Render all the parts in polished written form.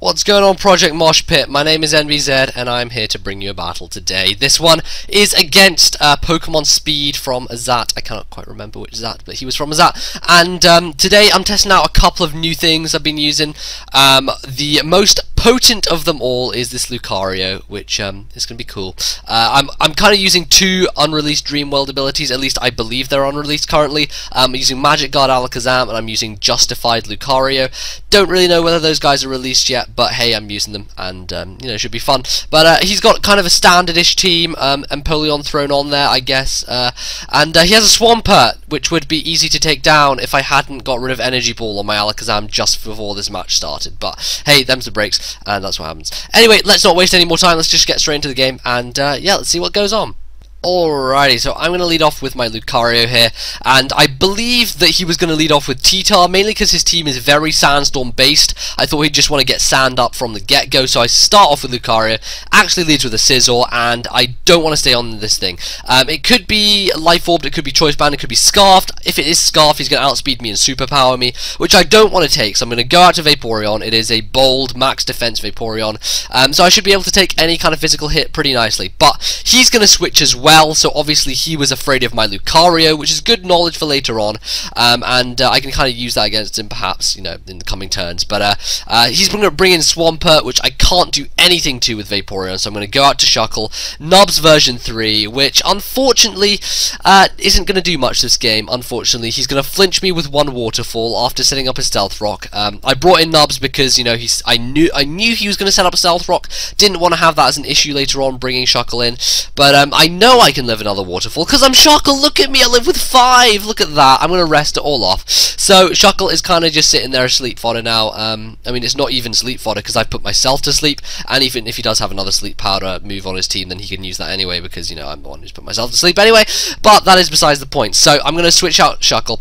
What's going on, Project MoshPit? My name is NBZ and I'm here to bring you a battle today. This one is against Pokemon Speed from Azat. I cannot quite remember which Azat, but he was from Azat. And today I'm testing out a couple of new things I've been using. The most potent of them all is this Lucario, which is going to be cool. I'm kind of using two unreleased Dreamworld abilities, at least I believe they're unreleased currently. I'm using Magic Guard Alakazam and I'm using Justified Lucario. Don't really know whether those guys are released yet, but hey, I'm using them and you know, it should be fun. But he's got kind of a standard-ish team, Empoleon thrown on there, I guess, and he has a Swampert, which would be easy to take down if I hadn't got rid of Energy Ball on my Alakazam just before this match started. But hey, them's the breaks, and that's what happens. Anyway, let's not waste any more time, let's just get straight into the game, and yeah, let's see what goes on. Alrighty, so I'm going to lead off with my Lucario here, and I believe that he was going to lead off with T-Tar, mainly because his team is very Sandstorm based. I thought he'd just want to get sand up from the get-go, so I start off with Lucario, actually leads with a Scizor, and I don't want to stay on this thing. It could be Life Orb, it could be Choice Band, it could be Scarfed. If it is Scarfed, he's going to outspeed me and superpower me, which I don't want to take, so I'm going to go out to Vaporeon. It is a bold, max defense Vaporeon, so I should be able to take any kind of physical hit pretty nicely, but he's going to switch as well. So obviously he was afraid of my Lucario, which is good knowledge for later on, and I can kind of use that against him perhaps, you know, in the coming turns. But he's going to bring in Swampert, which I can't do anything to with Vaporeon, so I'm going to go out to Shuckle, Nubs version 3, which unfortunately isn't going to do much this game. Unfortunately, he's going to flinch me with one Waterfall after setting up a Stealth Rock. I brought in Nubs because, you know, I knew he was going to set up a Stealth Rock, didn't want to have that as an issue later on bringing Shuckle in, but I know I can live another Waterfall because I'm Shuckle. Look at me, I live with 5. Look at that. I'm going to rest it all off. So Shuckle is kind of just sitting there asleep fodder now. I mean, it's not even sleep fodder because I put myself to sleep, and even if he does have another sleep powder move on his team, then he can use that anyway because, you know, I'm the one who's put myself to sleep anyway. But that is besides the point. So I'm going to switch out Shuckle,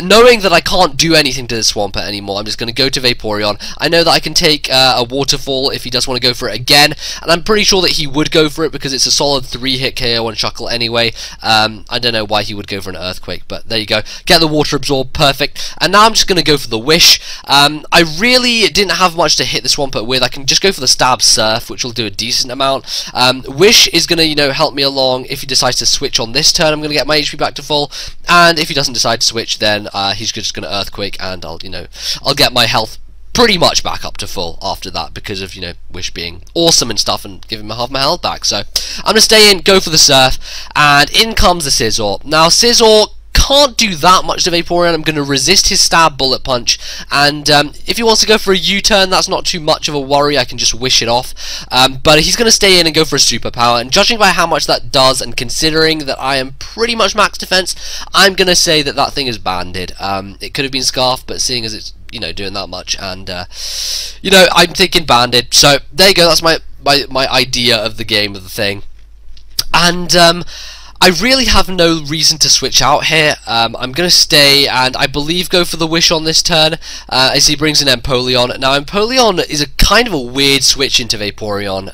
knowing that I can't do anything to this Swampert anymore. I'm just going to go to Vaporeon. I know that I can take a Waterfall if he does want to go for it again, and I'm pretty sure that he would go for it because it's a solid 3-hit KO on Shuckle anyway. I don't know why he would go for an Earthquake, but there you go. Get the Water Absorb, perfect. And now I'm just going to go for the Wish. I really didn't have much to hit the Swampert with. I can just go for the Stab Surf, which will do a decent amount. Wish is going to, you know, help me along. If he decides to switch on this turn, I'm going to get my HP back to full. And if he doesn't decide to switch, then he's just going to Earthquake, and I'll get my health pretty much back up to full after that because of, you know, Wish being awesome and stuff and giving me half my health back. So I'm going to stay in, go for the Surf, and in comes the Scizor. Now Scizor can't do that much to Vaporeon. I'm going to resist his Stab Bullet Punch, and if he wants to go for a U-turn, that's not too much of a worry. I can just wish it off, but he's going to stay in and go for a Superpower, and judging by how much that does, and considering that I am pretty much max defense, I'm going to say that that thing is banded. It could have been Scarf, but seeing as it's, you know, doing that much, and you know, I'm thinking banded. So there you go, that's my idea of the game, of the thing. And I really have no reason to switch out here. I'm going to stay and I believe go for the Wish on this turn as he brings in Empoleon. Now Empoleon is a kind of a weird switch into Vaporeon.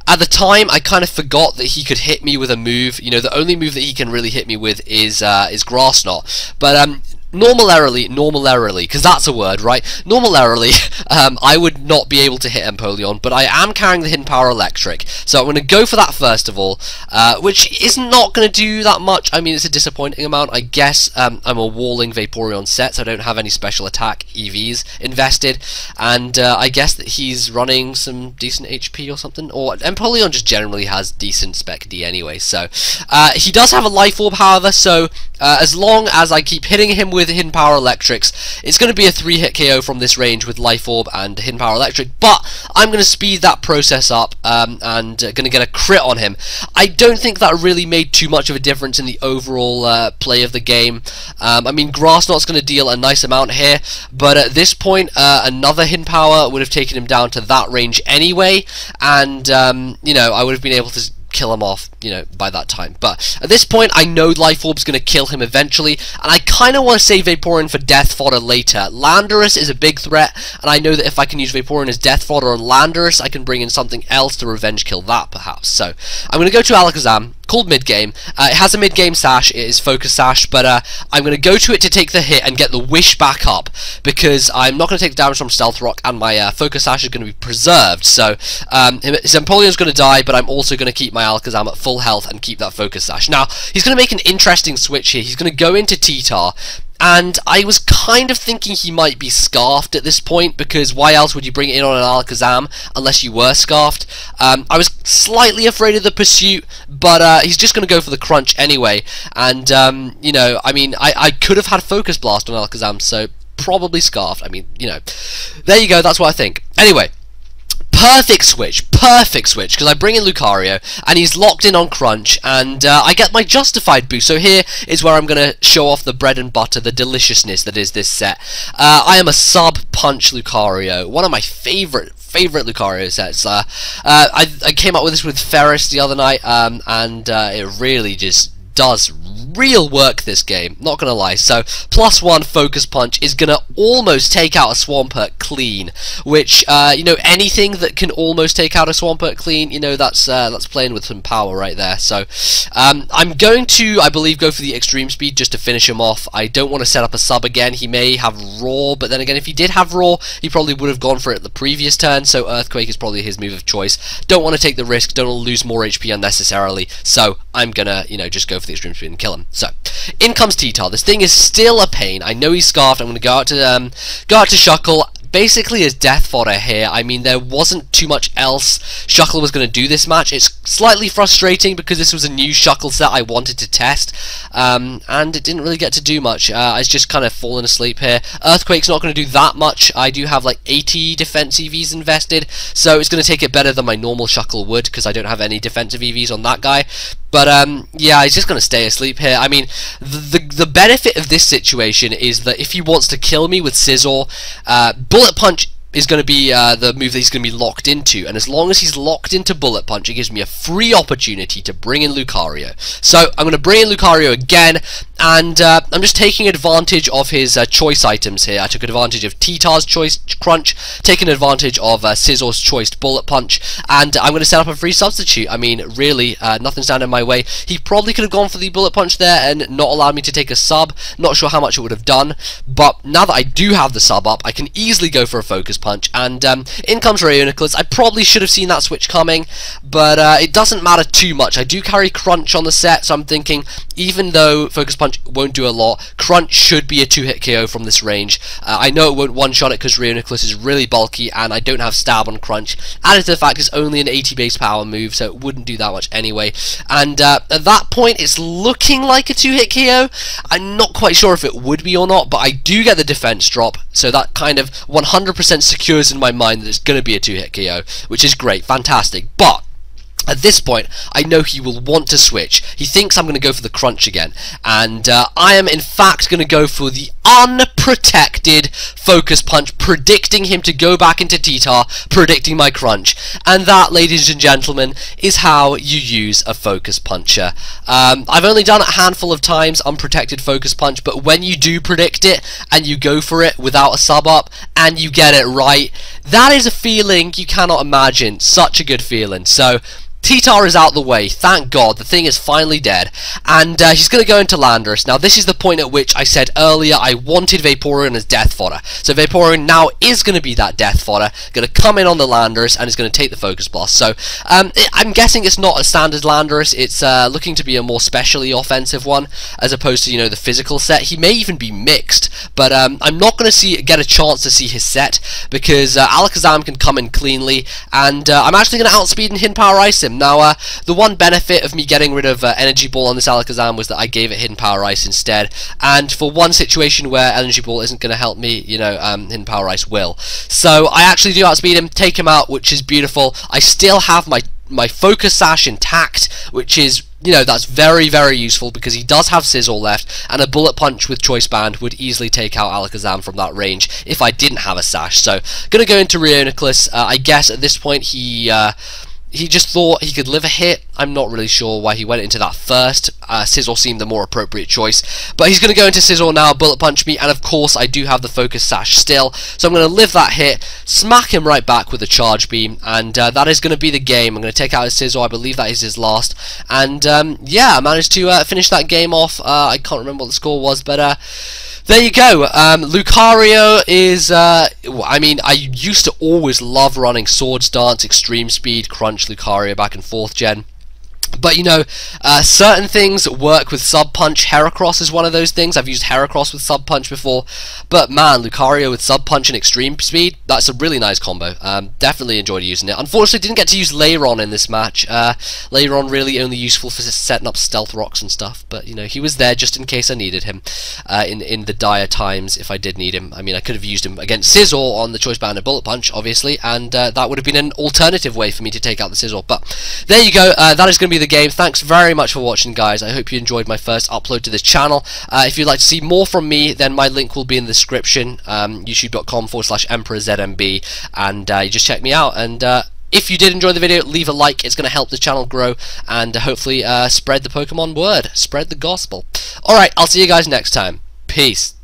At the time I kind of forgot that he could hit me with a move. You know, the only move that he can really hit me with is Grass Knot. But normalerily, because that's a word, right? Normalerily, I would not be able to hit Empoleon, but I am carrying the Hidden Power Electric, so I'm going to go for that first of all, which is not going to do that much. I mean, it's a disappointing amount, I guess. I'm a walling Vaporeon set, so I don't have any special attack EVs invested, and I guess that he's running some decent HP or something, or Empoleon just generally has decent Spec D anyway, so he does have a Life Orb, however, so as long as I keep hitting him with Hidden Power Electrics, it's going to be a 3-hit KO from this range with Life Orb and Hidden Power Electric, but I'm going to speed that process up and going to get a crit on him. I don't think that really made too much of a difference in the overall play of the game. I mean, Grass Knot's going to deal a nice amount here, but at this point another Hidden Power would have taken him down to that range anyway, and you know, I would have been able to kill him off you know, by that time. But at this point, I know Life Orb's going to kill him eventually, and I kind of want to save Vaporeon for death fodder later. Landorus is a big threat, and I know that if I can use Vaporeon as death fodder on Landorus, I can bring in something else to revenge kill that, perhaps. So I'm going to go to Alakazam, called mid-game. It has a mid-game sash, it is focus sash, but I'm going to go to it to take the hit and get the wish back up, because I'm not going to take the damage from Stealth Rock, and my focus sash is going to be preserved. So his Empoleon's going to die, but I'm also going to keep my Alakazam at full health and keep that focus sash. Now, he's going to make an interesting switch here. He's going to go into T-Tar, and I was kind of thinking he might be Scarfed at this point, because why else would you bring it in on an Alakazam unless you were Scarfed? I was slightly afraid of the Pursuit, but he's just going to go for the Crunch anyway, and you know, I mean, I could have had Focus Blast on Alakazam, so probably Scarfed. I mean, you know, there you go, that's what I think. Anyway, perfect switch, because I bring in Lucario, and he's locked in on Crunch, and I get my Justified boost. So here is where I'm going to show off the bread and butter, the deliciousness that is this set. I am a sub-punch Lucario, one of my favorite Lucario sets. I came up with this with Ferris the other night, and it really just does real work this game, not gonna lie. So +1 focus punch is gonna almost take out a Swampert clean, which you know, anything that can almost take out a Swampert clean, you know, that's playing with some power right there. So I'm going to, I believe, go for the extreme speed just to finish him off. I don't want to set up a sub again. He may have Roar, but then again, if he did have Roar, he probably would have gone for it the previous turn, so Earthquake is probably his move of choice. Don't want to take the risk, don't want to lose more HP unnecessarily, so I'm gonna, you know, just go for the extreme speed and kill him. So in comes T-Tar. This thing is still a pain. I know he's Scarfed. I'm gonna go out to Shuckle. Basically as death fodder here. I mean, there wasn't too much else Shuckle was going to do this match. It's slightly frustrating because this was a new Shuckle set I wanted to test, and it didn't really get to do much. It's just kind of fallen asleep here. Earthquake's not going to do that much. I do have like 80 defense EVs invested, so it's going to take it better than my normal Shuckle would, because I don't have any defensive EVs on that guy. But yeah, he's just going to stay asleep here. I mean, the benefit of this situation is that if he wants to kill me with Scizor, Bullet Punch is going to be the move that he's going to be locked into, and as long as he's locked into Bullet Punch, it gives me a free opportunity to bring in Lucario. So I'm going to bring in Lucario again, and I'm just taking advantage of his choice items here. I took advantage of T-Tar's choice Crunch, taking advantage of Scizor's choice Bullet Punch, and I'm going to set up a free substitute. I mean, really, nothing's down in my way. He probably could have gone for the Bullet Punch there and not allowed me to take a sub. Not sure how much it would have done, but now that I do have the sub up, I can easily go for a Focus Punch, and in comes Rayuniclus. I probably should have seen that switch coming, but it doesn't matter too much. I do carry Crunch on the set, so I'm thinking, even though Focus Punch won't do a lot, Crunch should be a 2-hit KO from this range. I know it won't one-shot it because Rayuniclus is really bulky, and I don't have Stab on Crunch. Added to the fact it's only an 80 base power move, so it wouldn't do that much anyway. And at that point, it's looking like a 2-hit KO. I'm not quite sure if it would be or not, but I do get the defense drop, so that kind of 100% secures in my mind that it's going to be a 2-hit KO, which is great, fantastic. But at this point, I know he will want to switch. He thinks I'm going to go for the Crunch again, and I am in fact going to go for the unprotected Focus Punch, predicting him to go back into T-Tar, predicting my Crunch. And that, ladies and gentlemen, is how you use a Focus Puncher. I've only done it a handful of times, unprotected Focus Punch, but when you do predict it, and you go for it without a sub up, and you get it right, that is a feeling you cannot imagine. Such a good feeling. So T-Tar is out the way, thank God, the thing is finally dead, and he's going to go into Landorus. Now this is the point at which I said earlier I wanted Vaporeon as death fodder, so Vaporeon now is going to be that death fodder, going to come in on the Landorus and is going to take the Focus Blast. So I'm guessing it's not a standard Landorus, it's looking to be a more specially offensive one, as opposed to, you know, the physical set. He may even be mixed, but I'm not going to get a chance to see his set, because Alakazam can come in cleanly, and I'm actually going to outspeed and Hidden Power Ice him. Now, the one benefit of me getting rid of Energy Ball on this Alakazam was that I gave it Hidden Power Ice instead, and for one situation where Energy Ball isn't going to help me, you know, Hidden Power Ice will. So I actually do outspeed him, take him out, which is beautiful. I still have my Focus Sash intact, which is, you know, that's very, very useful because he does have Scizor left, and a Bullet Punch with Choice Band would easily take out Alakazam from that range if I didn't have a Sash. So, gonna go into Rayuniclus. I guess at this point he he just thought he could live a hit. I'm not really sure why he went into that first. Sizzle seemed the more appropriate choice. But he's going to go into Sizzle now, bullet punch me, and of course I do have the focus sash still. So I'm going to live that hit, smack him right back with a charge beam, and that is going to be the game. I'm going to take out his Sizzle. I believe that is his last. And yeah, I managed to finish that game off. I can't remember what the score was, but there you go. Lucario is, I mean, I used to always love running Swords Dance, Extreme Speed, Crunch, Lucario back and forth gen. But you know, certain things work with Sub Punch. Heracross is one of those things. I've used Heracross with Sub Punch before, but man, Lucario with Sub Punch and Extreme Speed, that's a really nice combo. Definitely enjoyed using it. Unfortunately, didn't get to use Leiron in this match. Leiron really only useful for setting up Stealth Rocks and stuff, but you know, he was there just in case I needed him in the dire times if I did need him. I mean, I could have used him against Sizzle on the Choice Banded Bullet Punch, obviously, and that would have been an alternative way for me to take out the Sizzle. But there you go. That is going to be the game. Thanks very much for watching, guys. I hope you enjoyed my first upload to this channel. If you'd like to see more from me, then my link will be in the description, youtube.com/emperorznb, and you just check me out. And if you did enjoy the video, leave a like. It's going to help the channel grow, and hopefully spread the Pokemon word, spread the gospel. Alright, I'll see you guys next time. Peace.